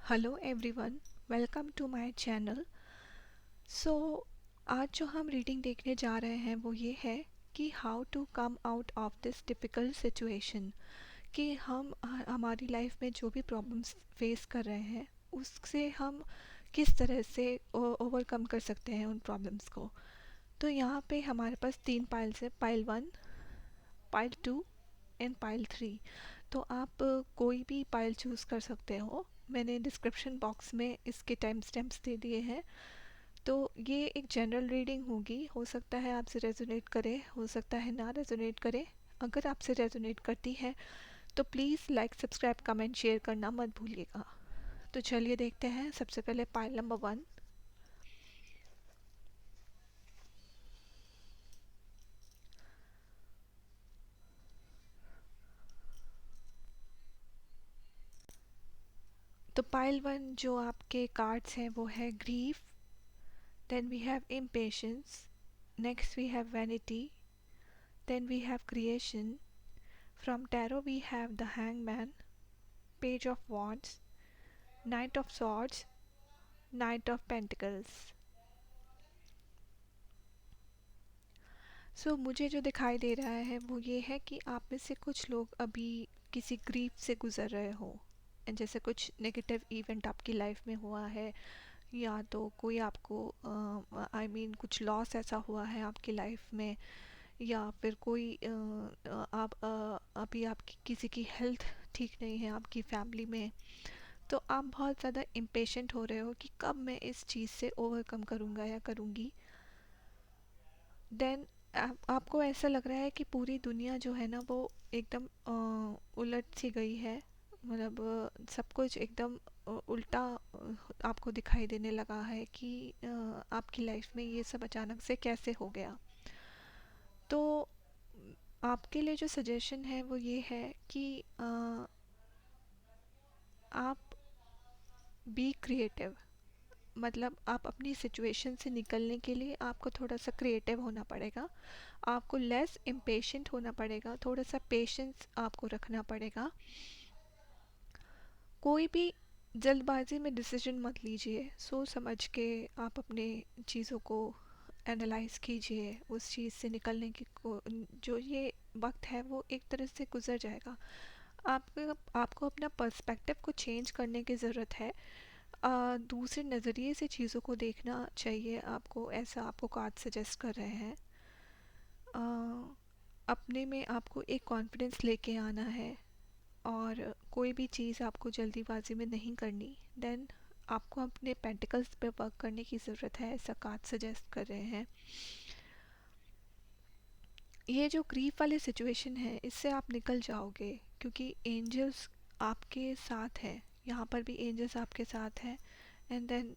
Hello everyone, welcome to my channel. So आज जो हम रीडिंग देखने जा रहे हैं वो ये है कि how to come out of this typical situation, कि हम हमारी लाइफ में जो भी प्रॉब्लम्स फेस कर रहे हैं उससे हम किस तरह से ओवरकम कर सकते हैं उन प्रॉब्लम्स को। तो यहाँ पे हमारे पास तीन पाइल्स है, pile one, pile two and pile three. तो आप कोई भी पाइल चूज़ कर सकते हो। मैंने डिस्क्रिप्शन बॉक्स में इसके टाइम स्टैम्प्स दे दिए हैं। तो ये एक जनरल रीडिंग होगी, हो सकता है आपसे रेजोनेट करे, हो सकता है ना रेजोनेट करे। अगर आपसे रेजोनेट करती है तो please like subscribe comment share करना मत भूलिएगा। तो चलिए देखते हैं। सबसे पहले पाइल नंबर वन। तो पाइल वन जो आपके कार्ड्स हैं वो है grief, then we have impatience, next we have vanity, then we have creation. From tarot we have the hangman, page of wands, knight of swords, knight of pentacles. मुझे जो दिखाई दे रहा है वो ये है कि आप में से कुछ लोग अभी किसी ग्रीफ से गुज़र रहे हो। जैसे कुछ नेगेटिव इवेंट आपकी लाइफ में हुआ है, या तो कोई आपको कुछ लॉस ऐसा हुआ है आपकी लाइफ में, या फिर कोई आप अभी आपकी किसी की हेल्थ ठीक नहीं है आपकी फैमिली में। तो आप बहुत ज़्यादा इम्पेशेंट हो रहे हो कि कब मैं इस चीज़ से ओवरकम करूँगा या करूँगी। देन आपको ऐसा लग रहा है कि पूरी दुनिया जो है ना वो एकदम उलट सी गई है। मतलब सब कुछ एकदम उल्टा आपको दिखाई देने लगा है कि आपकी लाइफ में ये सब अचानक से कैसे हो गया। तो आपके लिए जो सजेशन है वो ये है कि आप बी क्रिएटिव। मतलब आप अपनी सिचुएशन से निकलने के लिए आपको थोड़ा सा क्रिएटिव होना पड़ेगा, आपको लेस इम्पेशेंट होना पड़ेगा, थोड़ा सा पेशेंस आपको रखना पड़ेगा। कोई भी जल्दबाजी में डिसीजन मत लीजिए, सोच समझ के आप अपने चीज़ों को एनालाइज कीजिए। उस चीज़ से निकलने की जो ये वक्त है वो एक तरह से गुजर जाएगा। आपको अपना पर्सपेक्टिव को चेंज करने की ज़रूरत है। दूसरे नज़रिए से चीज़ों को देखना चाहिए आपको, ऐसा आपको कार्ड सजेस्ट कर रहे हैं। अ, अपने में आपको एक कॉन्फिडेंस लेके आना है, और कोई भी चीज़ आपको जल्दीबाजी में नहीं करनी। देन आपको अपने पेंटिकल्स पे वर्क करने की ज़रूरत है, ऐसा कार्ड सजेस्ट कर रहे हैं। ये जो ग्रीफ वाली सिचुएशन है इससे आप निकल जाओगे, क्योंकि एंजल्स आपके साथ हैं। यहाँ पर भी एंजल्स आपके साथ हैं। एंड देन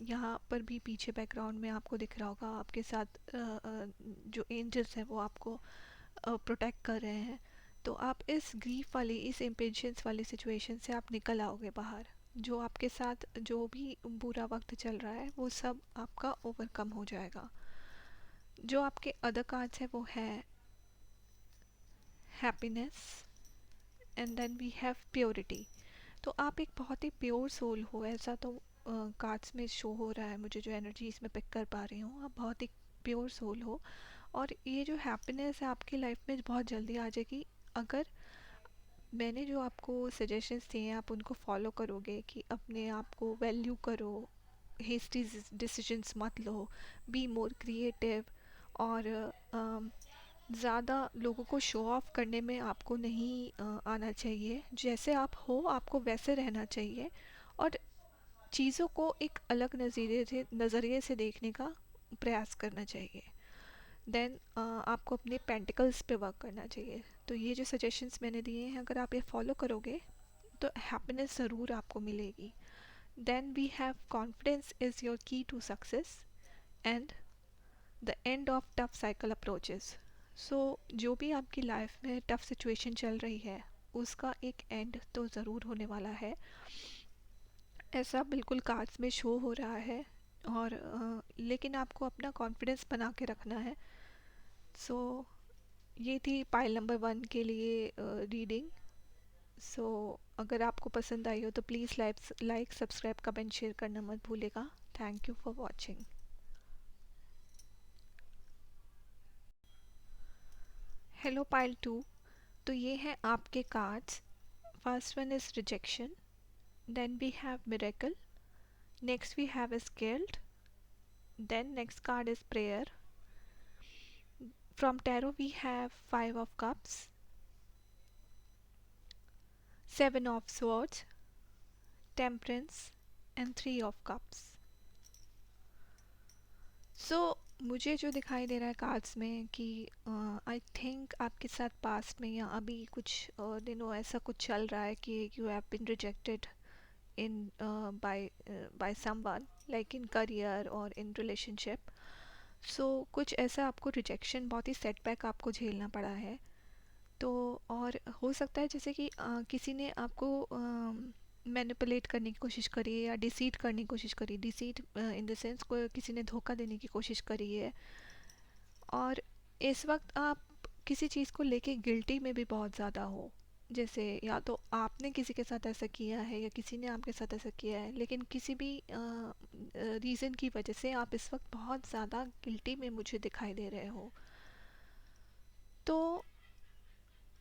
यहाँ पर भी पीछे बैकग्राउंड में आपको दिख रहा होगा आपके साथ जो एंजल्स हैं वो आपको प्रोटेक्ट कर रहे हैं। तो आप इस ग्रीफ वाली, इस इम्पेशेंस वाली सिचुएशन से आप निकल आओगे बाहर। जो आपके साथ जो भी बुरा वक्त चल रहा है वो सब आपका ओवरकम हो जाएगा। जो आपके अदर कार्ड्स है वो है happiness, and then we have purity. तो आप एक बहुत ही प्योर सोल हो, ऐसा तो कार्ड्स में शो हो रहा है मुझे, जो एनर्जी इसमें पिक कर पा रही हूँ। आप बहुत ही प्योर सोल हो, और ये जो हैप्पीनेस है आपकी लाइफ में बहुत जल्दी आ जाएगी अगर मैंने जो आपको सजेशंस दिए हैं आप उनको फॉलो करोगे। कि अपने आप को वैल्यू करो, हेस्टी डिसीजंस मत लो, बी मोर क्रिएटिव, और ज़्यादा लोगों को शो ऑफ करने में आपको नहीं आना चाहिए। जैसे आप हो आपको वैसे रहना चाहिए, और चीज़ों को एक अलग नज़रिए से देखने का प्रयास करना चाहिए। देन आपको अपने पेंटिकल्स पे वर्क करना चाहिए। तो ये जो सजेशंस मैंने दिए हैं अगर आप ये फॉलो करोगे तो हैप्पीनेस ज़रूर आपको मिलेगी। Then we have confidence is your key to success, and the end of tough cycle approaches. So जो भी आपकी लाइफ में टफ सिचुएशन चल रही है उसका एक एंड तो ज़रूर होने वाला है, ऐसा बिल्कुल कार्ड्स में शो हो रहा है। और लेकिन आपको अपना कॉन्फिडेंस बना के रखना है। सो ये थी पाइल नंबर वन के लिए रीडिंग। सो अगर आपको पसंद आई हो तो please like subscribe comment share करना मत भूलेगा। Thank you for watching. Hello pile two. तो ये हैं आपके cards. First one is rejection, then we have miracle, next we have is guilt, then next card is prayer. From tarot we have five of cups, seven of swords, temperance and three of cups. So मुझे जो दिखाई दे रहा है cards में कि I think आपके साथ पास्ट में या अभी कुछ दिनों ऐसा कुछ चल रहा है कि you have been rejected in by someone, like in career और इन रिलेशनशिप। सो कुछ ऐसा आपको रिजेक्शन, बहुत ही सेटबैक आपको झेलना पड़ा है। तो और हो सकता है जैसे कि किसी ने आपको मैनिपुलेट करने की कोशिश करी है या डिसीट करने की कोशिश करी, डिसीट इन द सेंस को किसी ने धोखा देने की कोशिश करी है। और इस वक्त आप किसी चीज़ को लेके गिल्टी में भी बहुत ज़्यादा हो, जैसे या तो आपने किसी के साथ ऐसा किया है या किसी ने आपके साथ ऐसा किया है, लेकिन किसी भी रीज़न की वजह से आप इस वक्त बहुत ज़्यादा गिल्टी में मुझे दिखाई दे रहे हो। तो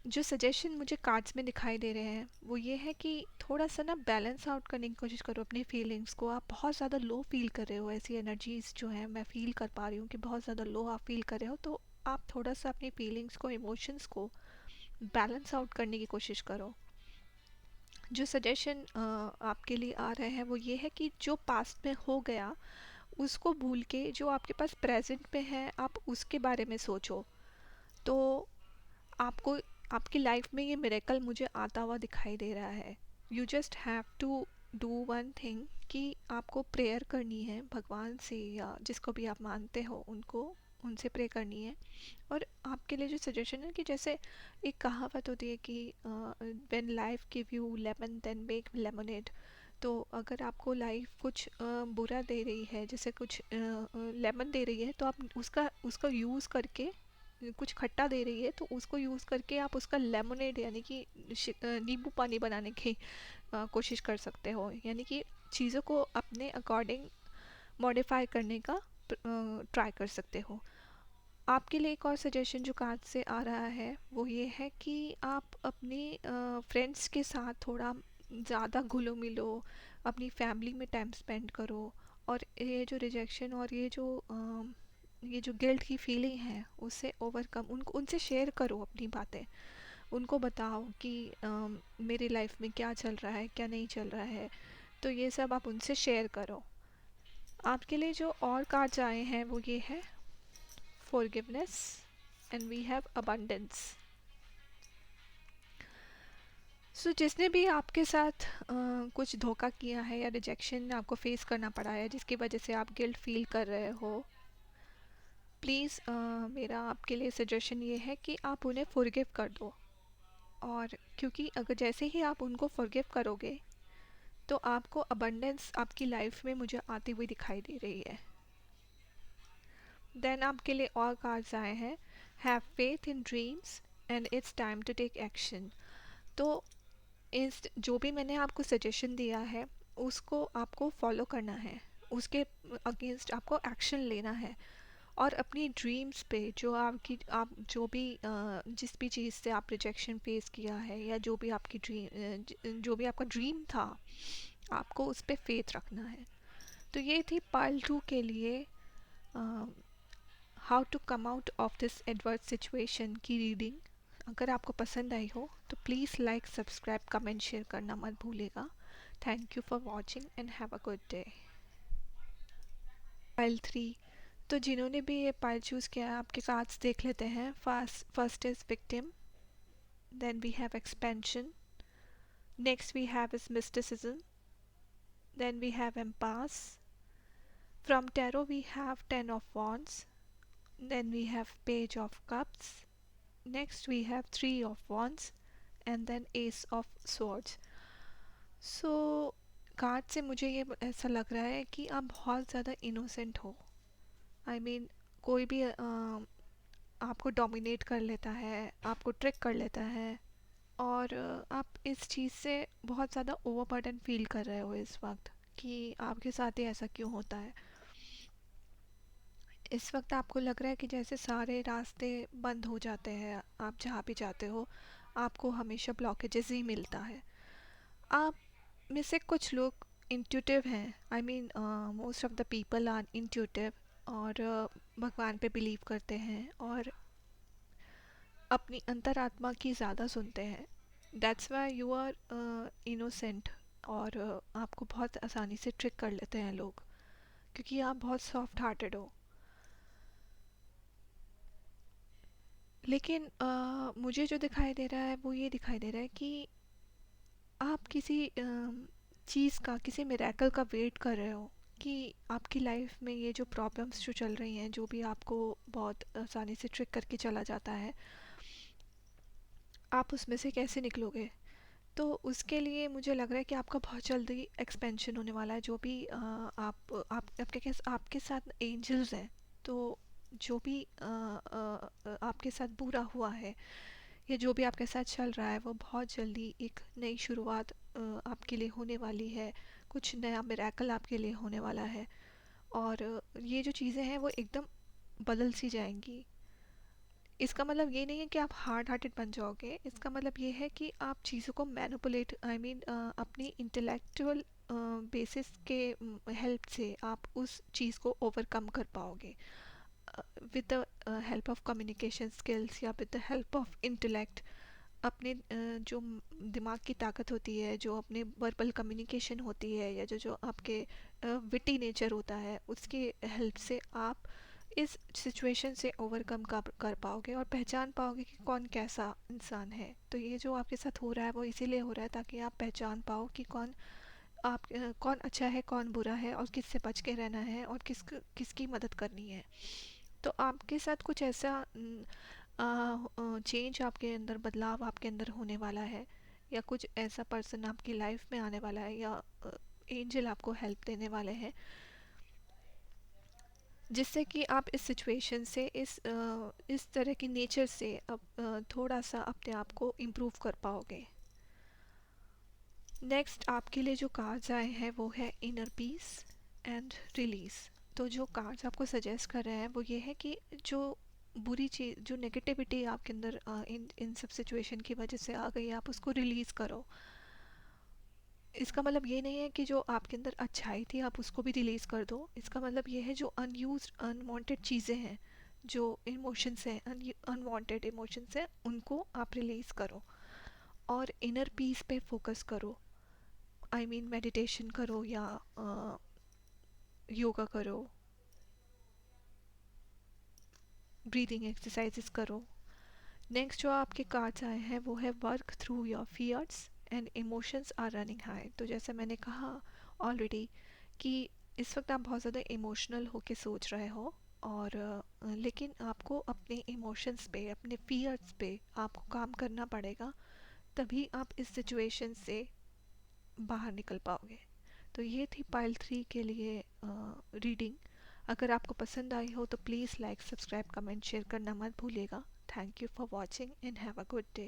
जो सजेशन मुझे कार्ड्स में दिखाई दे रहे हैं वो ये है कि थोड़ा सा ना बैलेंस आउट करने की कोशिश करो अपनी फीलिंग्स को। आप बहुत ज़्यादा लो फील कर रहे हो, ऐसी एनर्जीज जो है मैं फील कर पा रही हूँ कि बहुत ज़्यादा लो आप फील कर रहे हो। तो आप थोड़ा सा अपनी फीलिंग्स को, इमोशंस को बैलेंस आउट करने की कोशिश करो। जो सजेशन आपके लिए आ रहे हैं वो ये है कि जो पास्ट में हो गया उसको भूल के जो आपके पास प्रेजेंट में है आप उसके बारे में सोचो। तो आपको आपकी लाइफ में ये मिरेकल मुझे आता हुआ दिखाई दे रहा है। You just have to do one thing कि आपको प्रेयर करनी है भगवान से या जिसको भी आप मानते हो उनको, उनसे प्रे करनी है। और आपके लिए जो सजेशन है कि जैसे एक कहावत होती है कि when life give you lemon then make lemonade. तो अगर आपको लाइफ कुछ बुरा दे रही है, जैसे कुछ लेमन दे रही है, तो आप उसका उसका यूज़ करके, कुछ खट्टा दे रही है तो उसको यूज़ करके आप उसका लेमनेड यानी कि नींबू पानी बनाने की कोशिश कर सकते हो। यानी कि चीज़ों को अपने अकॉर्डिंग मॉडिफाई करने का ट्राई कर सकते हो। आपके लिए एक और सजेशन जो कार्ड से आ रहा है वो ये है कि आप अपने फ्रेंड्स के साथ थोड़ा ज़्यादा घुलो मिलो, अपनी फैमिली में टाइम स्पेंड करो। और ये जो रिजेक्शन और ये जो गिल्ट की फीलिंग है उससे ओवरकम, उनको उनसे शेयर करो अपनी बातें। उनको बताओ कि मेरी लाइफ में क्या चल रहा है क्या नहीं चल रहा है। तो ये सब आप उनसे शेयर करो। आपके लिए जो और कार्ड्स आए हैं वो ये है forgiveness and we have abundance. सो जिसने भी आपके साथ कुछ धोखा किया है या रिजेक्शन आपको फेस करना पड़ा है जिसकी वजह से आप गिल्ट फील कर रहे हो, प्लीज़ मेरा आपके लिए सजेशन ये है कि आप उन्हें फॉरगिव कर दो। और क्योंकि अगर जैसे ही आप उनको फॉरगिव करोगे तो आपको अबंडेंस आपकी लाइफ में मुझे आती हुई दिखाई दे रही है। देन आपके लिए और कार्ड्स आए हैं, have faith in dreams and it's time to take action. तो इस जो भी मैंने आपको सजेशन दिया है उसको आपको फॉलो करना है, उसके अगेंस्ट आपको एक्शन लेना है। और अपनी ड्रीम्स पे जो आप जो भी जिस भी चीज़ से आप रिजेक्शन फेस किया है या जो भी आपकी जो भी आपका ड्रीम था, आपको उस पर फेथ रखना है। तो ये थी पार्ट 2 के लिए how to come out of this adverse situation की रीडिंग। अगर आपको पसंद आई हो तो please like subscribe comment share करना मत भूलेगा। Thank you for watching and have a good day. Pile 3। तो जिन्होंने भी ये पाइल चूज़ किया है आपके कार्ड्स देख लेते हैं। First is victim, then we have expansion, next we have is mysticism, then we have empaths. From tarot we have 10 of wands, then we have page of cups, next we have 3 of wands and then ace of swords. So card से मुझे ये ऐसा लग रहा है कि आप बहुत ज़्यादा इनोसेंट हो। आई मीन कोई भी आपको डोमिनेट कर लेता है, आपको ट्रिक कर लेता है, और आप इस चीज़ से बहुत ज़्यादा ओवरबर्डन फील कर रहे हो इस वक्त कि आपके साथ ही ऐसा क्यों होता है। इस वक्त आपको लग रहा है कि जैसे सारे रास्ते बंद हो जाते हैं, आप जहाँ भी जाते हो आपको हमेशा ब्लॉकेजेस ही मिलता है। आप में से कुछ लोग इंट्यूटिव हैं, I mean most of the people are intuitive, और भगवान पे बिलीव करते हैं और अपनी अंतरात्मा की ज़्यादा सुनते हैं। That's why you are innocent, और आपको बहुत आसानी से ट्रिक कर लेते हैं लोग, क्योंकि आप बहुत सॉफ्ट हार्टेड हो। लेकिन मुझे जो दिखाई दे रहा है वो ये दिखाई दे रहा है कि आप किसी चीज़ का, किसी मिरेकल का वेट कर रहे हो कि आपकी लाइफ में ये जो प्रॉब्लम्स जो चल रही हैं, जो भी आपको बहुत आसानी से ट्रिक करके चला जाता है, आप उसमें से कैसे निकलोगे। तो उसके लिए मुझे लग रहा है कि आपका बहुत जल्दी एक्सपेंशन होने वाला है। जो भी आप आपके साथ एंजल्स हैं, तो जो भी आपके साथ बुरा हुआ है या जो भी आपके साथ चल रहा है वो बहुत जल्दी एक नई शुरुआत आपके लिए होने वाली है। कुछ नया मिरेकल आपके लिए होने वाला है, और ये जो चीज़ें हैं वो एकदम बदल सी जाएंगी। इसका मतलब ये नहीं है कि आप हार्ड हार्टेड बन जाओगे, इसका मतलब ये है कि आप चीज़ों को मैनिपुलेट, आई मीन अपनी इंटेलेक्चुअल बेसिस के हेल्प से आप उस चीज़ को ओवरकम कर पाओगे with the help of communication skills या with the help of intellect. अपने जो दिमाग की ताकत होती है, जो अपने वर्बल कम्युनिकेशन होती है, या जो जो आपके विटी नेचर होता है, उसकी हेल्प से आप इस सिचुएशन से ओवरकम कर पाओगे और पहचान पाओगे कि कौन कैसा इंसान है। तो ये जो आपके साथ हो रहा है वो इसीलिए हो रहा है ताकि आप पहचान पाओ कि कौन अच्छा है, कौन बुरा है, और किससे बच के रहना है और किसकी मदद करनी है। तो आपके साथ कुछ ऐसा चेंज आपके अंदर, बदलाव आपके अंदर होने वाला है, या कुछ ऐसा पर्सन आपकी लाइफ में आने वाला है, या एंजल आपको हेल्प देने वाले हैं, जिससे कि आप इस सिचुएशन से, इस तरह की नेचर से अब थोड़ा सा अपने आप को इम्प्रूव कर पाओगे। नेक्स्ट आपके लिए जो कार्ड्स आए हैं वो है इनर पीस एंड रिलीज। तो जो कार्ड्स आपको सजेस्ट कर रहे हैं वो ये है कि जो बुरी चीज़, जो नेगेटिविटी आपके अंदर इन इन सब सिचुएशन की वजह से आ गई, आप उसको रिलीज़ करो। इसका मतलब ये नहीं है कि जो आपके अंदर अच्छाई थी आप उसको भी रिलीज़ कर दो। इसका मतलब ये है जो अनयूज्ड अनवांटेड चीज़ें हैं, जो इमोशंस हैं, अनवांटेड इमोशंस हैं, उनको आप रिलीज़ करो और इनर पीस पे फोकस करो। आई मीन मेडिटेशन करो या योगा करो, ब्रीदिंग एक्सरसाइजेस करो। नेक्स्ट जो आपके कार्ड्स आए हैं वो है work through your fears and emotions are running high. तो जैसे मैंने कहा ऑलरेडी कि इस वक्त आप बहुत ज़्यादा इमोशनल होके सोच रहे हो, और लेकिन आपको अपने इमोशंस पे, अपने फियर्स पे आपको काम करना पड़ेगा, तभी आप इस सिचुएशन से बाहर निकल पाओगे। तो ये थी पाइल 3 के लिए रीडिंग। अगर आपको पसंद आई हो तो please like, subscribe, comment, share करना मत भूलिएगा। Thank you for watching and have a good day.